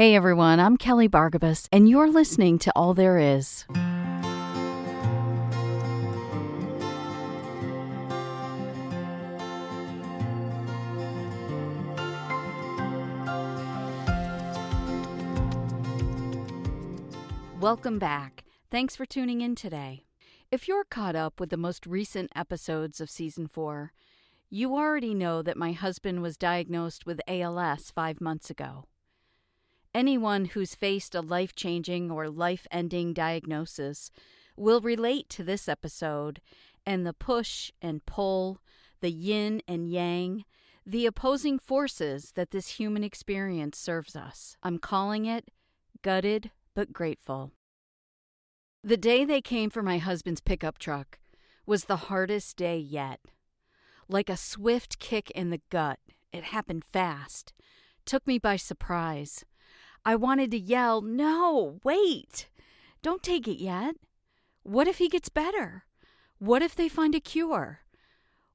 Hey everyone, I'm Kelly Bargabas, and you're listening to All There Is. Welcome back. Thanks for tuning in today. If you're caught up with the most recent episodes of Season 4, you already know that my husband was diagnosed with ALS 5 months ago. Anyone who's faced a life-changing or life-ending diagnosis will relate to this episode and the push and pull, the yin and yang, the opposing forces that this human experience serves us. I'm calling it gutted but grateful. The day they came for my husband's pickup truck was the hardest day yet. Like a swift kick in the gut, it happened fast, took me by surprise. I wanted to yell, "No, wait! Don't take it yet. What if he gets better? What if they find a cure?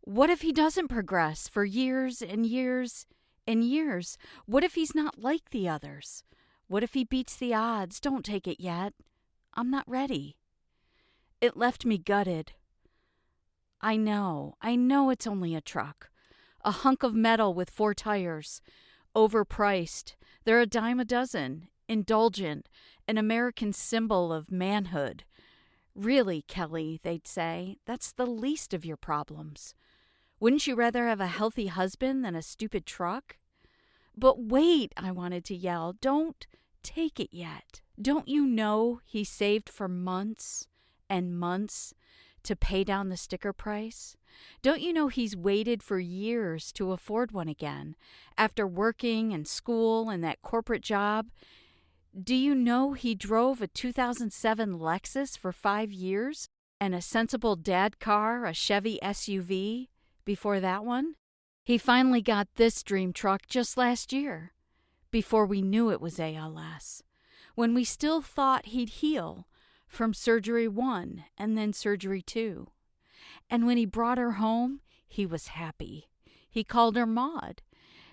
What if he doesn't progress for years and years and years? What if he's not like the others? What if he beats the odds? Don't take it yet. I'm not ready." It left me gutted. I know it's only a truck. A hunk of metal with 4 tires. Overpriced. They're a dime a dozen. Indulgent. An American symbol of manhood. Really, Kelly, they'd say, that's the least of your problems. Wouldn't you rather have a healthy husband than a stupid truck? But wait, I wanted to yell, don't take it yet. Don't you know he saved for months and months to pay down the sticker price? Don't you know he's waited for years to afford one again, after working and school and that corporate job? Do you know he drove a 2007 Lexus for 5 years and a sensible dad car, a Chevy SUV, before that one? He finally got this dream truck just last year, before we knew it was ALS, when we still thought he'd heal from surgery 1 and then surgery 2. And when he brought her home, he was happy. He called her Maud.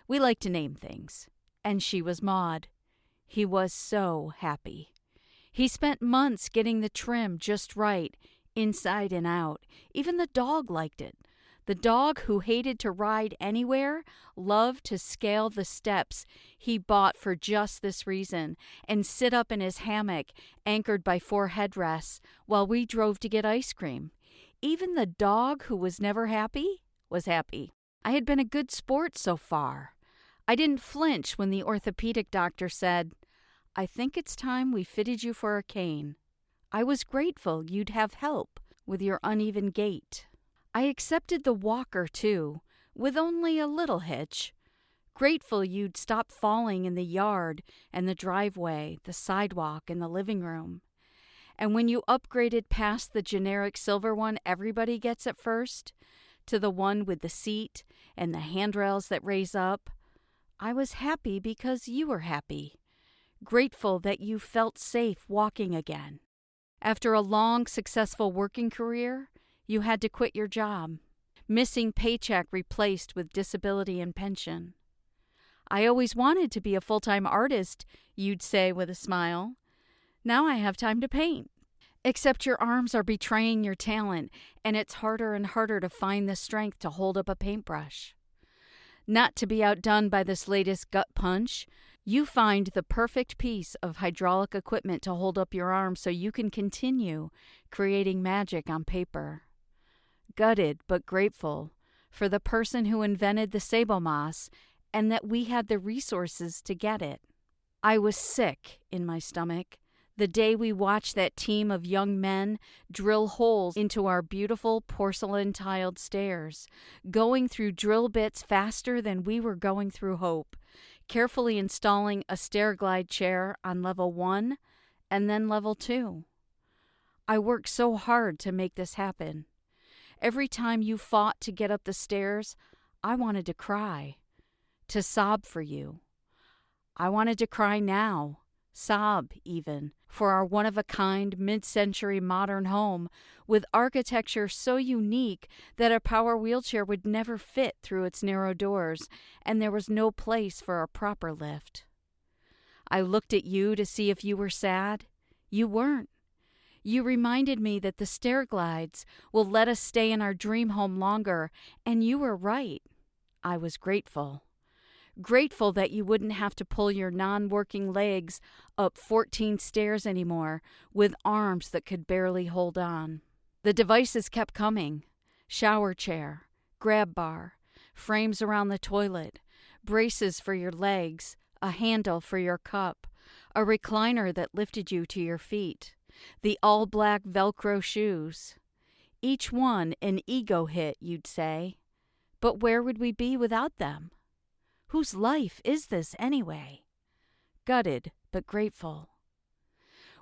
We like to name things. And she was Maud. He was so happy. He spent months getting the trim just right, inside and out. Even the dog liked it. The dog, who hated to ride anywhere, loved to scale the steps he bought for just this reason and sit up in his hammock, anchored by 4 headrests, while we drove to get ice cream. Even the dog, who was never happy, was happy. I had been a good sport so far. I didn't flinch when the orthopedic doctor said, "I think it's time we fitted you for a cane." I was grateful you'd have help with your uneven gait. I accepted the walker, too, with only a little hitch. Grateful you'd stop falling in the yard and the driveway, the sidewalk and the living room. And when you upgraded past the generic silver one everybody gets at first, to the one with the seat and the handrails that raise up, I was happy because you were happy. Grateful that you felt safe walking again. After a long, successful working career, you had to quit your job. Missing paycheck replaced with disability and pension. "I always wanted to be a full-time artist," you'd say with a smile. "Now I have time to paint." Except your arms are betraying your talent, and it's harder and harder to find the strength to hold up a paintbrush. Not to be outdone by this latest gut punch, you find the perfect piece of hydraulic equipment to hold up your arm so you can continue creating magic on paper. Gutted but grateful for the person who invented the sable moss and that we had the resources to get it. I was sick in my stomach the day we watched that team of young men drill holes into our beautiful porcelain-tiled stairs, going through drill bits faster than we were going through hope, carefully installing a stair glide chair on level 1 and then level 2. I worked so hard to make this happen. Every time you fought to get up the stairs, I wanted to cry, to sob for you. I wanted to cry now, sob even, for our one-of-a-kind mid-century modern home with architecture so unique that a power wheelchair would never fit through its narrow doors, and there was no place for a proper lift. I looked at you to see if you were sad. You weren't. You reminded me that the stair glides will let us stay in our dream home longer, and you were right. I was grateful. Grateful that you wouldn't have to pull your non-working legs up 14 stairs anymore with arms that could barely hold on. The devices kept coming. Shower chair, grab bar, frames around the toilet, braces for your legs, a handle for your cup, a recliner that lifted you to your feet, the all-black Velcro shoes. Each one an ego hit, you'd say. But where would we be without them? Whose life is this anyway? Gutted, but grateful.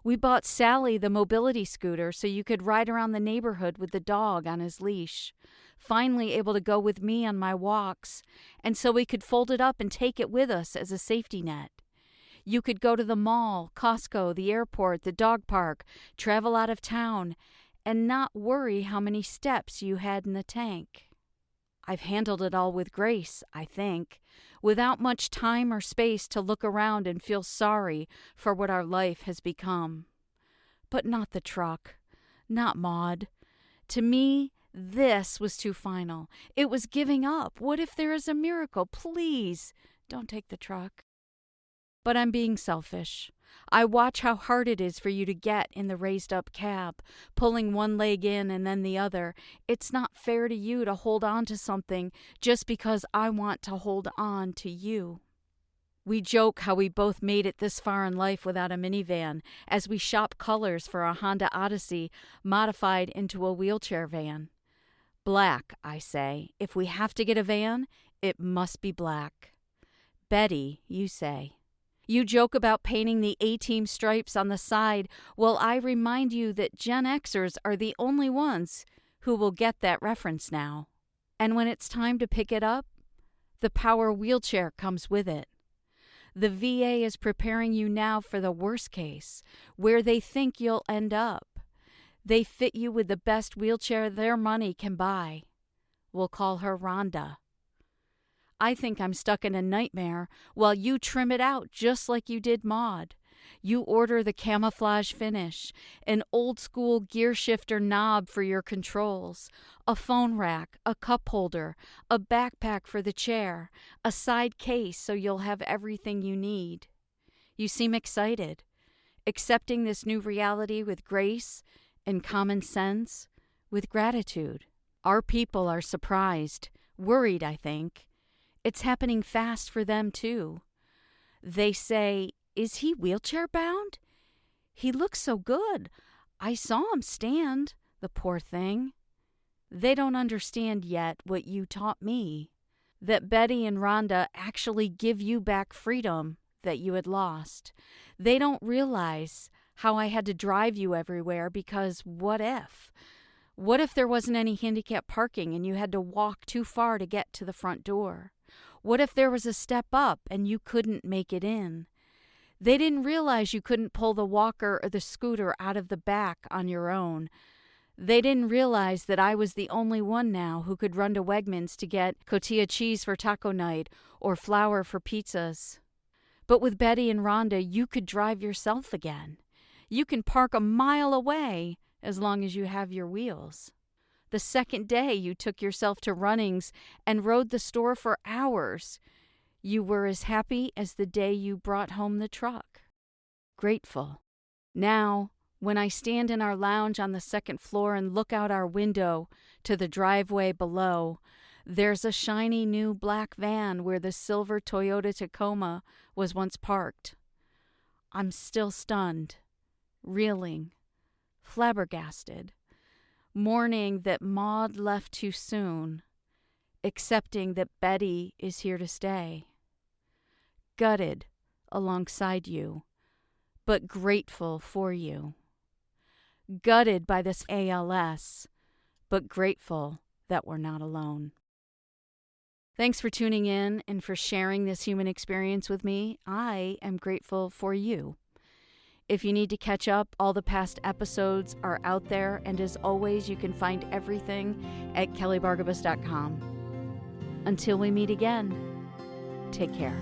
We bought Sally the mobility scooter so you could ride around the neighborhood with the dog on his leash, finally able to go with me on my walks, and so we could fold it up and take it with us as a safety net. You could go to the mall, Costco, the airport, the dog park, travel out of town, and not worry how many steps you had in the tank. I've handled it all with grace, I think, without much time or space to look around and feel sorry for what our life has become. But not the truck, not Maud. To me, this was too final. It was giving up. What if there is a miracle? Please, don't take the truck. But I'm being selfish. I watch how hard it is for you to get in the raised-up cab, pulling one leg in and then the other. It's not fair to you to hold on to something just because I want to hold on to you. We joke how we both made it this far in life without a minivan as we shop colors for a Honda Odyssey modified into a wheelchair van. Black, I say. If we have to get a van, it must be black. Betty, you say. You joke about painting the A-Team stripes on the side while I remind you that Gen Xers are the only ones who will get that reference now. And when it's time to pick it up, the power wheelchair comes with it. The VA is preparing you now for the worst case, where they think you'll end up. They fit you with the best wheelchair their money can buy. We'll call her Rhonda. I think I'm stuck in a nightmare while you trim it out just like you did Maud. You order the camouflage finish, an old-school gear shifter knob for your controls, a phone rack, a cup holder, a backpack for the chair, a side case so you'll have everything you need. You seem excited, accepting this new reality with grace and common sense, with gratitude. Our people are surprised, worried, I think. It's happening fast for them, too. They say, "Is he wheelchair-bound? He looks so good. I saw him stand, the poor thing." They don't understand yet what you taught me, that Betty and Rhonda actually give you back freedom that you had lost. They don't realize how I had to drive you everywhere because what if? What if there wasn't any handicap parking and you had to walk too far to get to the front door? What if there was a step up and you couldn't make it in? They didn't realize you couldn't pull the walker or the scooter out of the back on your own. They didn't realize that I was the only one now who could run to Wegmans to get cotija cheese for taco night or flour for pizzas. But with Betty and Rhonda, you could drive yourself again. You can park a mile away as long as you have your wheels. The second day you took yourself to Runnings and rode the store for hours. You were as happy as the day you brought home the truck. Grateful. Now, when I stand in our lounge on the second floor and look out our window to the driveway below, there's a shiny new black van where the silver Toyota Tacoma was once parked. I'm still stunned, reeling, flabbergasted, mourning that Maud left too soon, accepting that Betty is here to stay. Gutted alongside you, but grateful for you. Gutted by this ALS, but grateful that we're not alone. Thanks for tuning in and for sharing this human experience with me. I am grateful for you. If you need to catch up, all the past episodes are out there, and as always, you can find everything at kellybargabas.com. Until we meet again, take care.